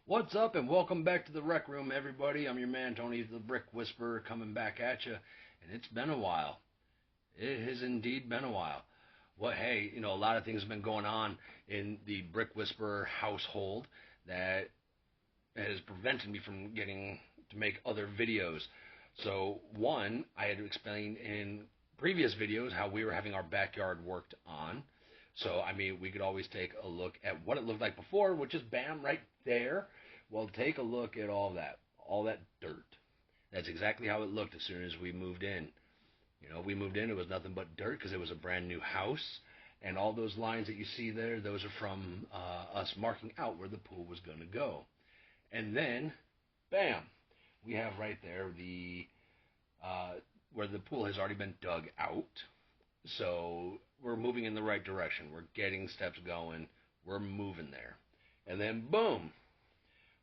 What's up, and welcome back to the Rec Room, everybody. I'm your man, Tony the Brick Whisperer, coming back at you. And it's been a while. It has indeed been a while. Well, hey, a lot of things have been going on in the Brick Whisperer household that has prevented me from getting to make other videos. So, one, I had to explain in previous videos how we were having our backyard worked on. So, I mean, we could always take a look at what it looked like before, which is bam, right there. Well, take a look at all that dirt. That's exactly how it looked as soon as we moved in. We moved in, it was nothing but dirt because it was a brand new house. And all those lines that you see there, those are from us marking out where the pool was going to go. And then, bam, we have right there the where the pool has already been dug out. So we're moving in the right direction. We're getting steps going. We're moving there. And then, boom.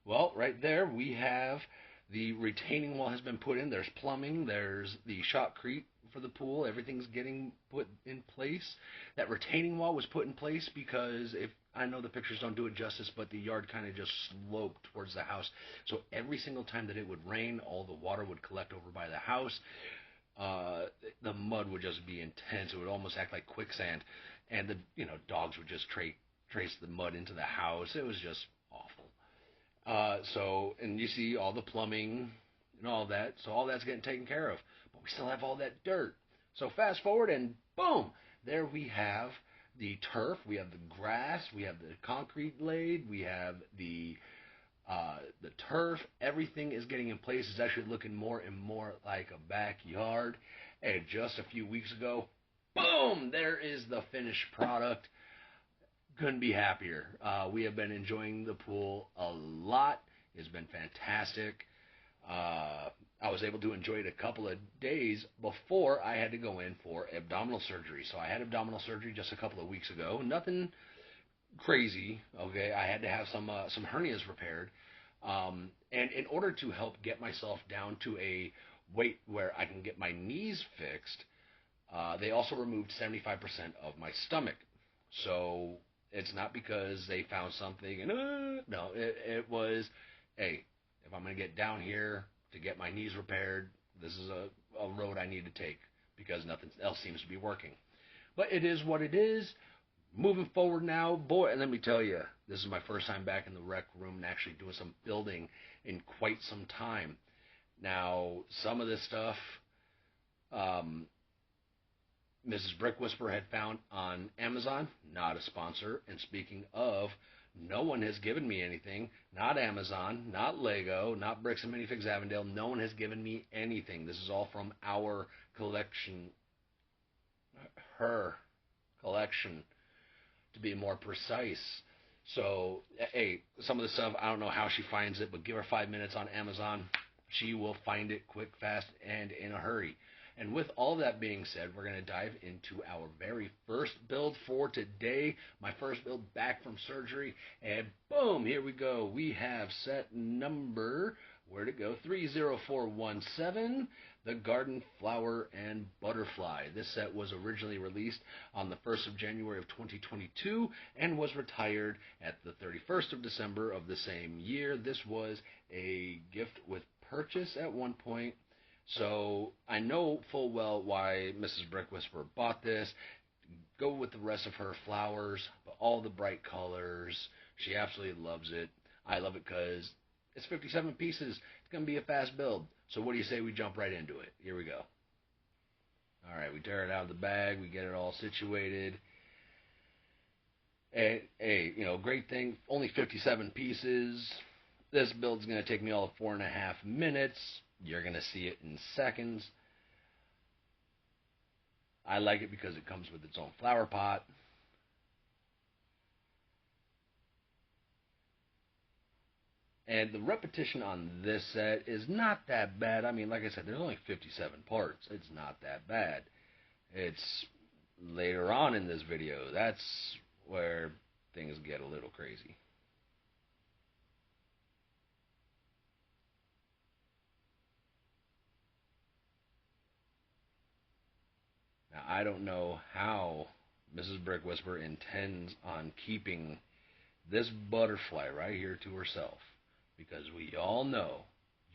Well, right there we have the retaining wall has been put in. There's plumbing. There's the shotcrete for the pool. Everything's getting put in place. That retaining wall was put in place because if I know the pictures don't do it justice, but the yard kind of just sloped towards the house. So every single time that it would rain, all the water would collect over by the house. Uh, the mud would just be intense. It would almost act like quicksand, and the dogs would just trace the mud into the house. It was just awful. And you see all the plumbing and all that. So all that's getting taken care of. But we still have all that dirt. So fast forward and boom, there we have the turf, we have the grass, we have the concrete laid, we have the turf. Everything is getting in place. It's actually looking more and more like a backyard. And just a few weeks ago, boom, there is the finished product. Couldn't be happier. We have been enjoying the pool a lot. It's been fantastic. I was able to enjoy it a couple of days before I had to go in for abdominal surgery. So I had abdominal surgery just a couple of weeks ago. Nothing crazy. Okay, I had to have some hernias repaired, and in order to help get myself down to a weight where I can get my knees fixed, they also removed 75% of my stomach. So it's not because they found something and no, it was, hey, if I'm gonna get down here to get my knees repaired, this is a road I need to take because nothing else seems to be working. But it is what it is. Moving forward now, boy, and let me tell you, this is my first time back in the rec room and actually doing some building in quite some time. Now, some of this stuff, um, Mrs. Brick Whisperer had found on Amazon, not a sponsor. And speaking of, no one has given me anything. Not Amazon, not Lego, not Bricks and Minifigs Avondale. No one has given me anything. This is all from our collection, her collection, to be more precise. So, hey, some of the stuff, I don't know how she finds it, but give her 5 minutes on Amazon. She will find it quick, fast, and in a hurry. And with all that being said, we're going to dive into our very first build for today. My first build back from surgery. And boom, here we go. We have set number, where'd it go? 30417, the Garden Flower and Butterfly. This set was originally released on the 1st of January of 2022 and was retired at the 31st of December of the same year. This was a gift with purchase at one point. So I know full well why Mrs. Brick Whisperer bought this. Go with the rest of her flowers, but all the bright colors. She absolutely loves it. I love it because it's 57 pieces. It's going to be a fast build. So what do you say we jump right into it? Here we go. All right, we tear it out of the bag. We get it all situated. Hey, great thing. Only 57 pieces. This build's going to take me all of 4.5 minutes. You're going to see it in seconds. I like it because it comes with its own flower pot. And the repetition on this set is not that bad. I mean, like I said, there's only 57 parts. It's not that bad. It's later on in this video. That's where things get a little crazy. Now, I don't know how Mrs. Brick Whisperer intends on keeping this butterfly right here to herself. because we all know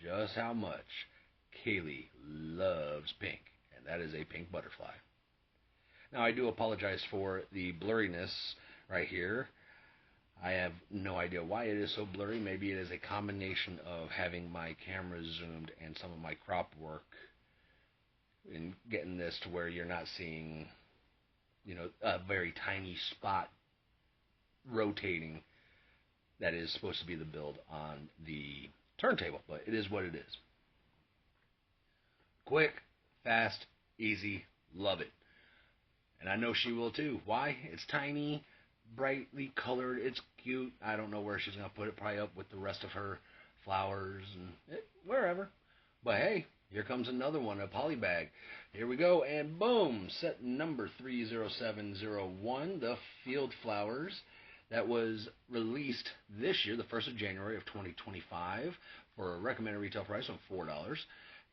just how much Kaylee loves pink, and that is a pink butterfly. Now, I do apologize for the blurriness right here. I have no idea why it is so blurry. Maybe it is a combination of having my camera zoomed and some of my crop work in getting this to where you're not seeing, a very tiny spot rotating that is supposed to be the build on the turntable, but it is what it is. Quick, fast, easy, love it. And I know she will too. Why? It's tiny, brightly colored, it's cute. I don't know where she's going to put it, probably up with the rest of her flowers and wherever. But hey, here comes another one, a poly bag. Here we go, and boom, set number 30701, the Field Flowers. That was released this year, the 1st of January of 2025, for a recommended retail price of $4.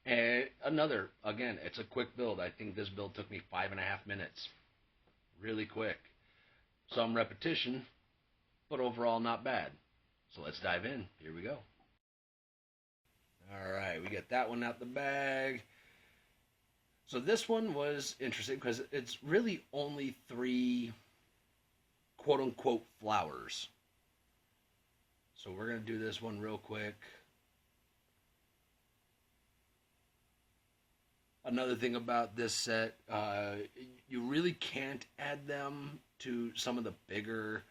And another, again, it's a quick build. I think this build took me 5.5 minutes. Really quick. Some repetition, but overall not bad. So let's dive in. Here we go. All right, we get that one out the bag. So this one was interesting because it's really only 3 quote-unquote flowers. So we're going to do this one real quick. Another thing about this set, you really can't add them to some of the bigger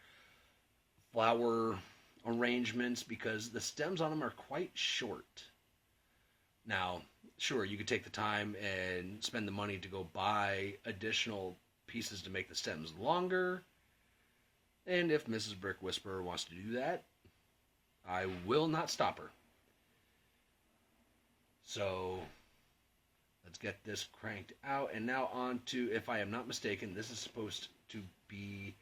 flower arrangements because the stems on them are quite short. Now, sure, you could take the time and spend the money to go buy additional pieces to make the stems longer. And if Mrs. Brick Whisperer wants to do that, I will not stop her. So let's get this cranked out. And now on to, if I am not mistaken, this is supposed to be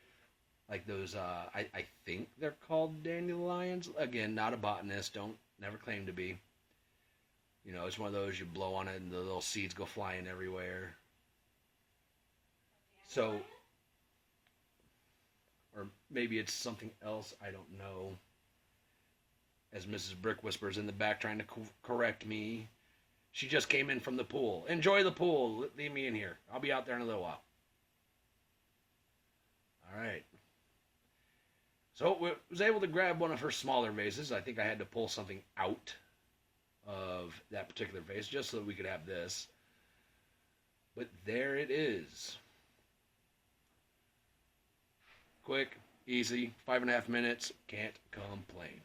like those, I think they're called dandelions. Again, not a botanist. Never claim to be. It's one of those you blow on it and the little seeds go flying everywhere. So, or maybe it's something else, I don't know. As Mrs. Brick Whispers in the back trying to correct me. She just came in from the pool. Enjoy the pool. Leave me in here. I'll be out there in a little while. All right. So I was able to grab one of her smaller vases. I think I had to pull something out of that particular vase just so that we could have this. But there it is. Quick, easy, 5.5 minutes. Can't complain.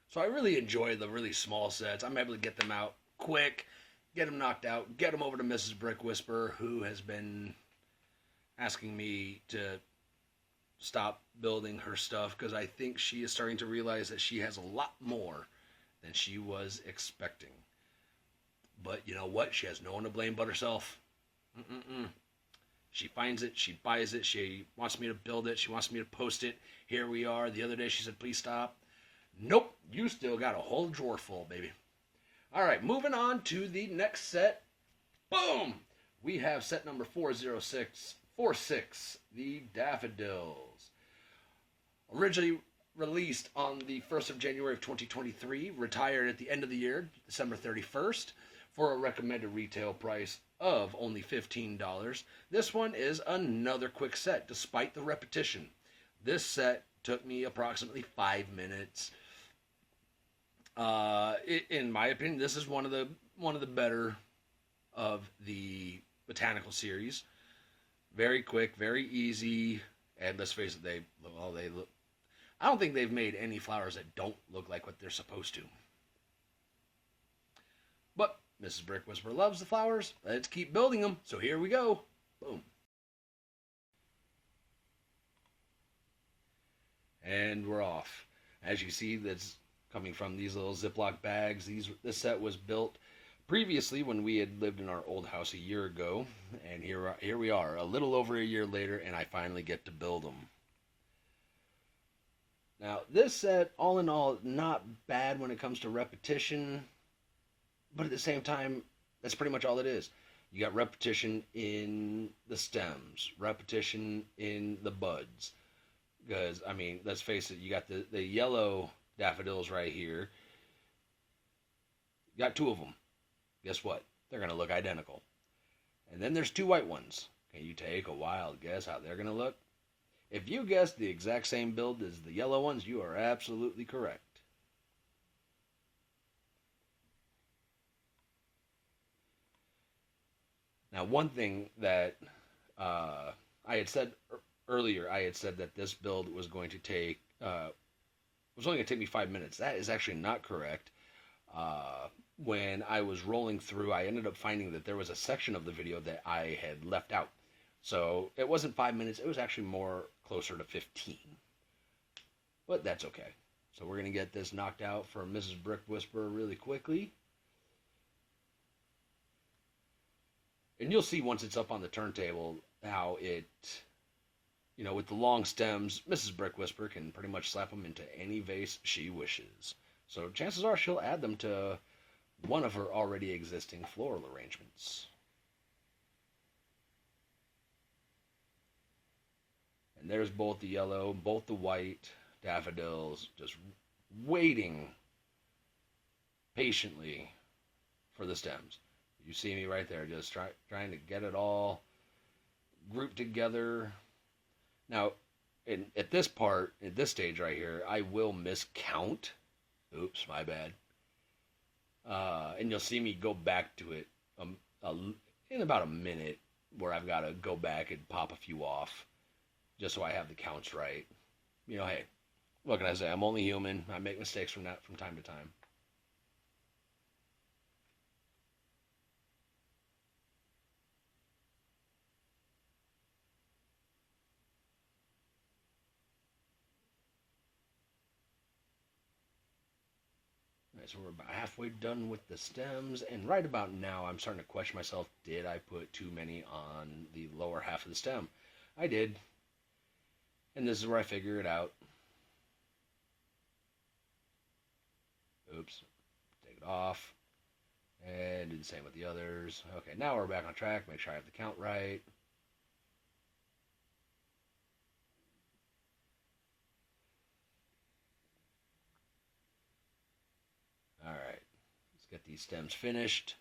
So I really enjoy the really small sets. I'm able to get them out quick, get them knocked out, get them over to Mrs. Brick Whisperer, who has been asking me to stop building her stuff because I think she is starting to realize that she has a lot more than she was expecting. But you know what? She has no one to blame but herself. She finds it, she buys it, she wants me to build it, she wants me to post it. Here we are. The other day she said, please stop. Nope, you still got a whole drawer full, baby. All right, moving on to the next set. Boom! We have set number 40646, the Daffodils. Originally released on the 1st of January of 2023, retired at the end of the year, December 31st, for a recommended retail price of only $15. This one is another quick set, despite the repetition. This set took me approximately 5 minutes. In my opinion, this is one of the better of the botanical series. Very quick, very easy, and let's face it, they look. I don't think they've made any flowers that don't look like what they're supposed to. But Mrs. Brick Whisperer loves the flowers. Let's keep building them. So here we go. Boom. And we're off. As you see, that's coming from these little Ziploc bags. This set was built previously when we had lived in our old house a year ago. And here we are, a little over a year later, and I finally get to build them. Now, this set, all in all, not bad when it comes to repetition. But at the same time, that's pretty much all it is. You got repetition in the stems, repetition in the buds. Because, I mean, let's face it, you got the yellow daffodils right here. You got two of them. Guess what? They're going to look identical. And then there's two white ones. Can you take a wild guess how they're going to look? If you guessed the exact same build as the yellow ones, you are absolutely correct. Now, one thing that I had said earlier, I had said that this build was going to take, was only going to take me 5 minutes. That is actually not correct. When I was rolling through, I ended up finding that there was a section of the video that I had left out. So it wasn't 5 minutes, it was actually more closer to 15. But that's okay. So we're going to get this knocked out for Mrs. Brick Whisperer really quickly. And you'll see once it's up on the turntable how it, you know, with the long stems, Mrs. Brick Whisperer can pretty much slap them into any vase she wishes. So chances are she'll add them to one of her already existing floral arrangements. And there's both the yellow, both the white daffodils, just waiting patiently for the stems. You see me right there, just trying to get it all grouped together. Now, at this part, at this stage right here, I will miscount. Oops, my bad. And you'll see me go back to it in about a minute, where I've got to go back and pop a few off, just so I have the counts right. You know, hey, what can I say? I'm only human. I make mistakes from time to time. So we're about halfway done with the stems, and right about now I'm starting to question myself, did I put too many on the lower half of the stem? I did, and this is where I figure it out. Oops, take it off, and do the same with the others. Okay, now we're back on track, make sure I have the count right. Alright, let's get these stems finished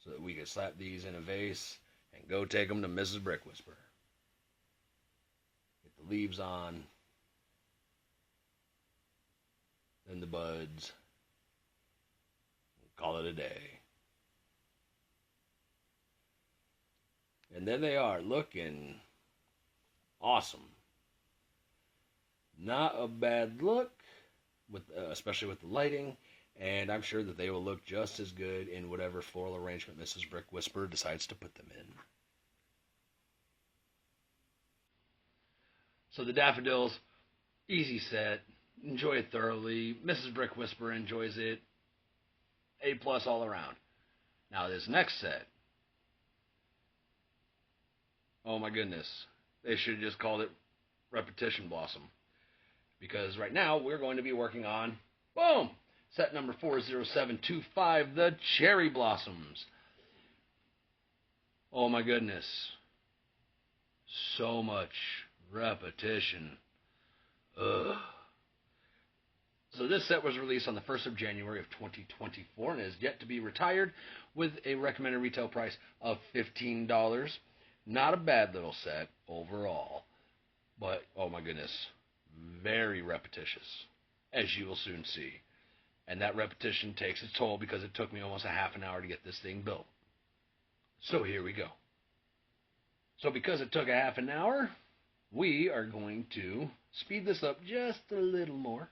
so that we can slap these in a vase and go take them to Mrs. Brick Whisperer. Get the leaves on, then the buds, and call it a day. And there they are, looking awesome. Not a bad look, with especially with the lighting, and I'm sure that they will look just as good in whatever floral arrangement Mrs. Brick Whisperer decides to put them in. So the daffodils, easy set, enjoy it thoroughly. Mrs. Brick Whisperer enjoys it, A+ all around. Now this next set, oh my goodness, they should have just called it Repetition Blossom. Because right now we're going to be working on, boom, set number 40725, the Cherry Blossoms. Oh my goodness. So much repetition. Ugh. So this set was released on the 1st of January of 2024 and is yet to be retired with a recommended retail price of $15. Not a bad little set overall. But, oh my goodness, very repetitious, as you will soon see. And that repetition takes its toll because it took me almost a half an hour to get this thing built. So here we go. So because it took a half an hour, we are going to speed this up just a little more.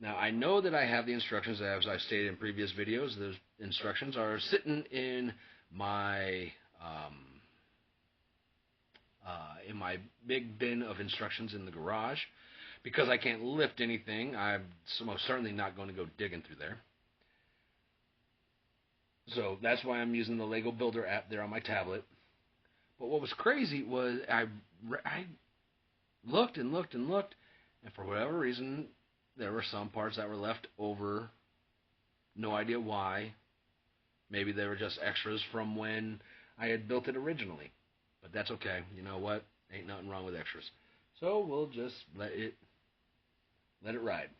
Now, I know that I have the instructions, as I've stated in previous videos. Those instructions are sitting in my big bin of instructions in the garage. Because I can't lift anything, I'm most certainly not going to go digging through there. So that's why I'm using the Lego Builder app there on my tablet. But what was crazy was I looked and looked and looked, And for whatever reason, there were some parts that were left over. No idea why. Maybe they were just extras from when I had built it originally. But that's okay. You know what? Ain't nothing wrong with extras. So we'll just let it ride.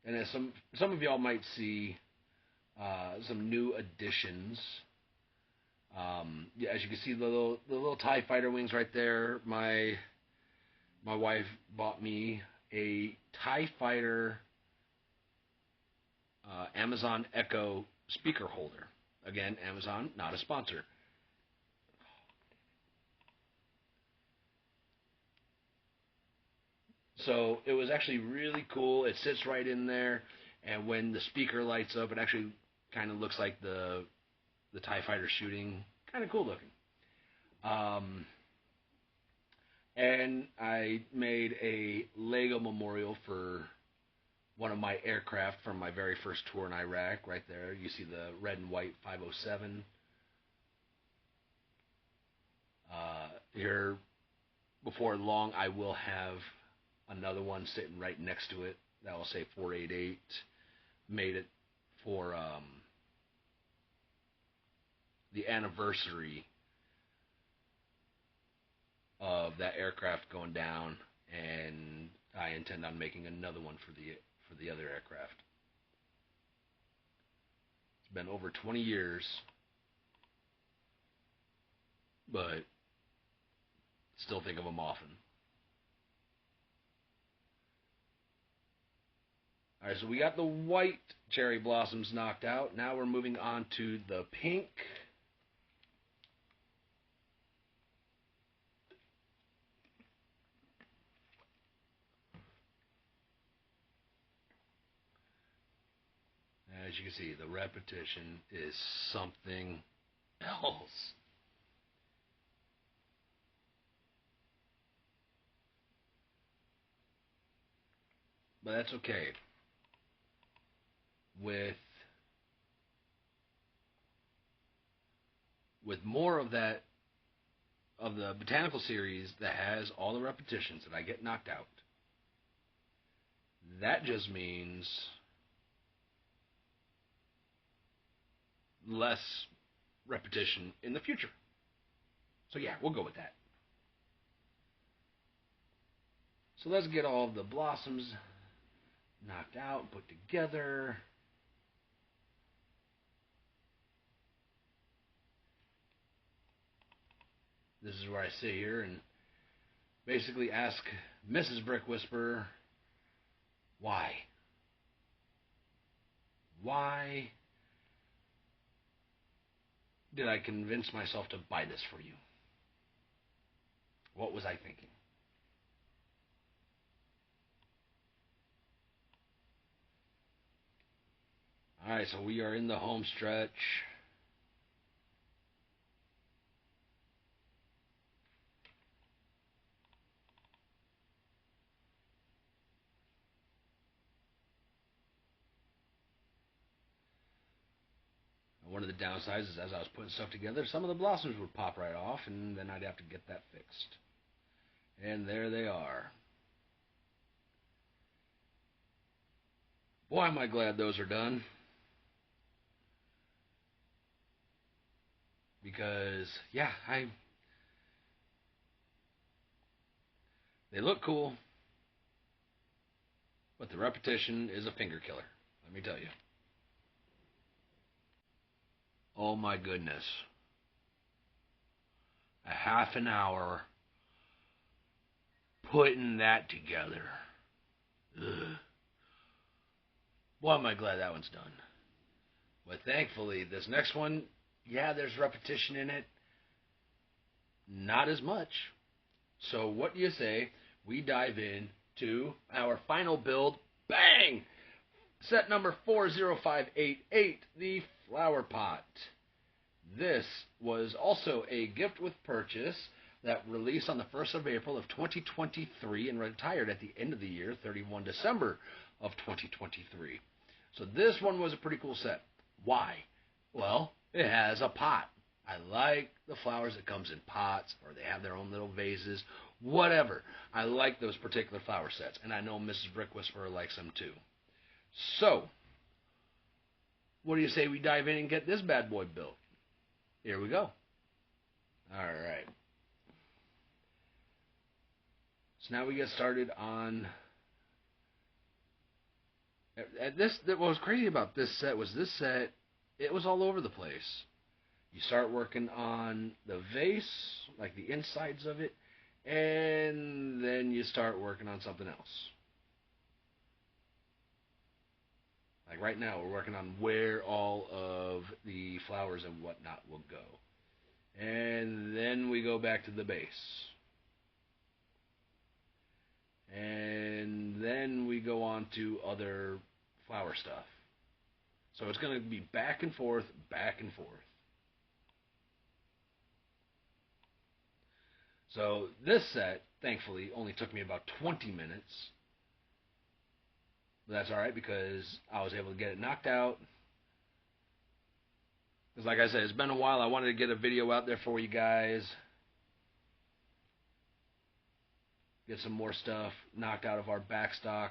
And as some of y'all might see some new additions. Yeah, as you can see, the little TIE fighter wings right there. My wife bought me a TIE fighter Amazon Echo speaker holder. Again, Amazon, not a sponsor. So it was actually really cool. It sits right in there, and when the speaker lights up, it actually kind of looks like the TIE fighter shooting. Kind of cool looking. Um, and I made a Lego memorial for one of my aircraft from my very first tour in Iraq. Right there, you see the red and white 507. Here, before long, I will have another one sitting right next to it that will say 488. Made it for the anniversary of that aircraft going down, and I intend on making another one for the other aircraft. It's been over 20 years, but still think of them often. All right, so we got the white cherry blossoms knocked out. Now we're moving on to the pink. As you can see, the repetition is something else. But that's okay. With more of that, of the botanical series that has all the repetitions that I get knocked out, that just means less repetition in the future. So yeah, we'll go with that. So let's get all of the blossoms knocked out, put together. This is where I sit here and basically ask Mrs. Brick Whisperer, why? Why did I convince myself to buy this for you? What was I thinking? Alright, so we are in the home stretch. One of the downsides is as I was putting stuff together, some of the blossoms would pop right off, and then I'd have to get that fixed. And there they are. Boy, am I glad those are done. Because, yeah, they look cool, but the repetition is a finger killer, let me tell you. Oh my goodness. A half an hour putting that together. Ugh. Boy, am I glad that one's done. But thankfully, this next one, yeah, there's repetition in it. Not as much. So what do you say we dive in to our final build? Bang! Set number 40588, the flower pot. This was also a gift with purchase that released on the 1st of April of 2023 and retired at the end of the year, 31 December of 2023. So this one was a pretty cool set. Why? Well, it has a pot. I like the flowers that comes in pots or they have their own little vases, whatever. I like those particular flower sets, and I know Mrs. Brick Whisperer likes them too. So, what do you say we dive in and get this bad boy built? Here we go. All right. So now we get started on. At this, what was crazy about this set was it was all over the place. You start working on the vase, like the insides of it, and then you start working on something else. Like right now, we're working on where all of the flowers and whatnot will go. And then we go back to the base. And then we go on to other flower stuff. So it's going to be back and forth, back and forth. So this set, thankfully, only took me about 20 minutes. But that's alright because I was able to get it knocked out. Because like I said, it's been a while. I wanted to get a video out there for you guys. Get some more stuff knocked out of our backstock.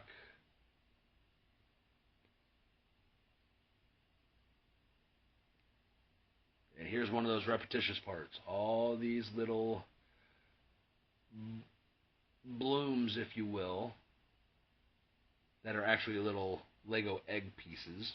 And here's one of those repetitious parts. All these little blooms, if you will, that are actually little Lego egg pieces.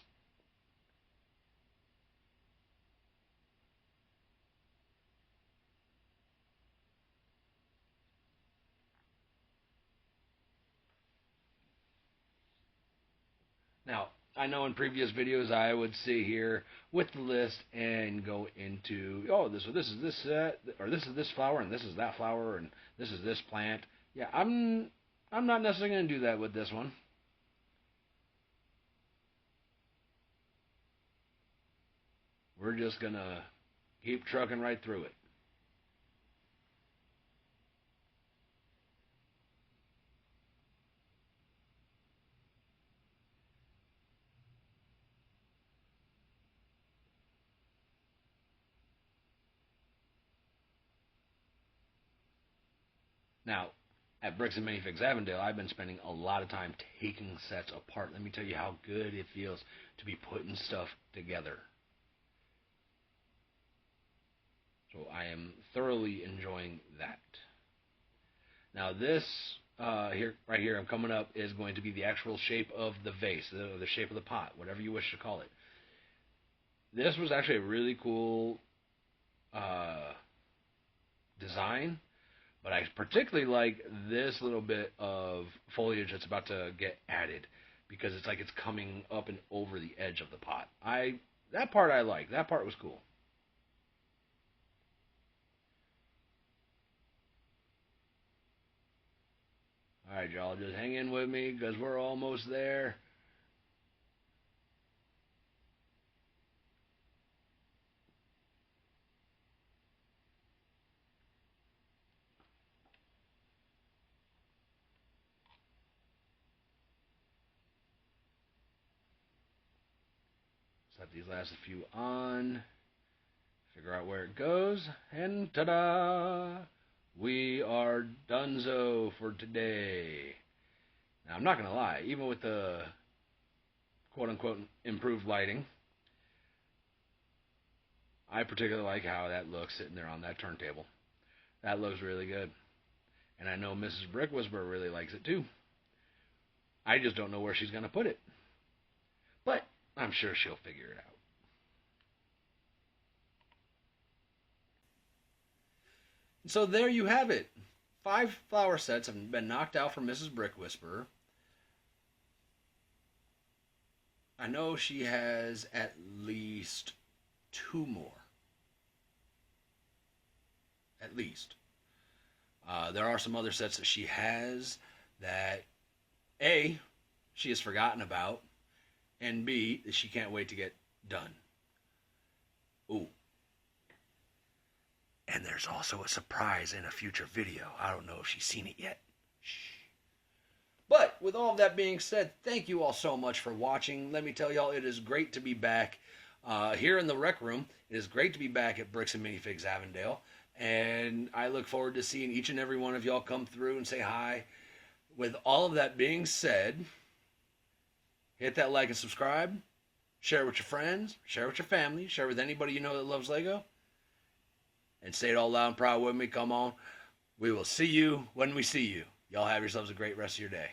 Now, I know in previous videos I would sit here with the list and go into, oh, this is this set, or this is this flower, and this is that flower, and this is this plant. Yeah, I'm not necessarily going to do that with this one. We're just going to keep trucking right through it. Now, at Bricks and Minifigs Avondale, I've been spending a lot of time taking sets apart. Let me tell you how good it feels to be putting stuff together. So I am thoroughly enjoying that. Now this right here, I'm coming up, is going to be the actual shape of the vase, the shape of the pot, whatever you wish to call it. This was actually a really cool design. But I particularly like this little bit of foliage that's about to get added because it's like it's coming up and over the edge of the pot. That part I like. That part was cool. All right, y'all, just hang in with me because we're almost there. Set these last few on. Figure out where it goes. And ta-da! We are donezo for today. Now, I'm not going to lie. Even with the quote-unquote improved lighting, I particularly like how that looks sitting there on that turntable. That looks really good. And I know Mrs. Brick Whisperer really likes it too. I just don't know where she's going to put it. But I'm sure she'll figure it out. So there you have it. 5 flower sets have been knocked out for Mrs. Brick Whisperer. I know she has at least 2 more. At least. There are some other sets that she has that A, she has forgotten about, and B, that she can't wait to get done. Ooh. And there's also a surprise in a future video. I don't know if she's seen it yet. Shh. But with all of that being said, thank you all so much for watching. Let me tell y'all, it is great to be back. here in the Rec Room. It is great to be back at Bricks and Minifigs Avondale, and I look forward to seeing each and every one of y'all come through and say hi. With all of that being said, hit that like and subscribe, share it with your friends, share it with your family, share it with anybody you know that loves Lego, and say it all loud and proud with me. Come on. We will see you when we see you. Y'all have yourselves a great rest of your day.